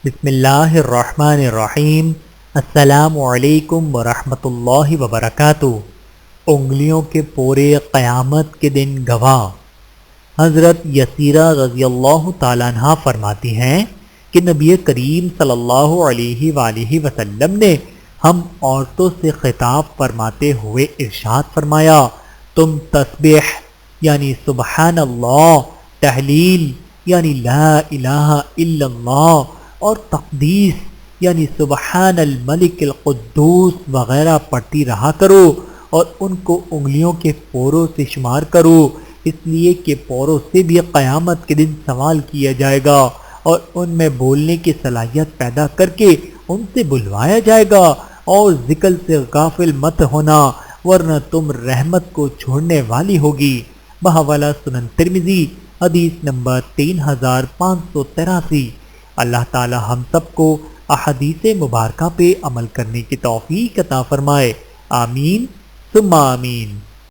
بسم اللہ الرحمن الرحیم۔ السلام علیکم ورحمۃ اللہ وبرکاتہ۔ انگلیوں کے پورے قیامت کے دن گواہ۔ حضرت یسیرہ رضی اللہ تعالیٰ عنہ فرماتی ہیں کہ نبی کریم صلی اللہ علیہ وآلہ وسلم نے ہم عورتوں سے خطاب فرماتے ہوئے ارشاد فرمایا، تم تسبیح یعنی سبحان اللہ، تحلیل یعنی لا الہ الا اللہ اور تقدیس یعنی سبحان الملک القدوس وغیرہ پڑھتی رہا کرو، اور ان کو انگلیوں کے پوروں سے شمار کرو، اس لیے کہ پوروں سے بھی قیامت کے دن سوال کیا جائے گا اور ان میں بولنے کی صلاحیت پیدا کر کے ان سے بلوایا جائے گا۔ اور ذکر سے غافل مت ہونا ورنہ تم رحمت کو چھوڑنے والی ہوگی۔ بحوالہ سنن ترمذی، حدیث نمبر 3583۔ اللہ تعالی ہم سب کو احادیث مبارکہ پہ عمل کرنے کی توفیق عطا فرمائے، آمین ثم آمین۔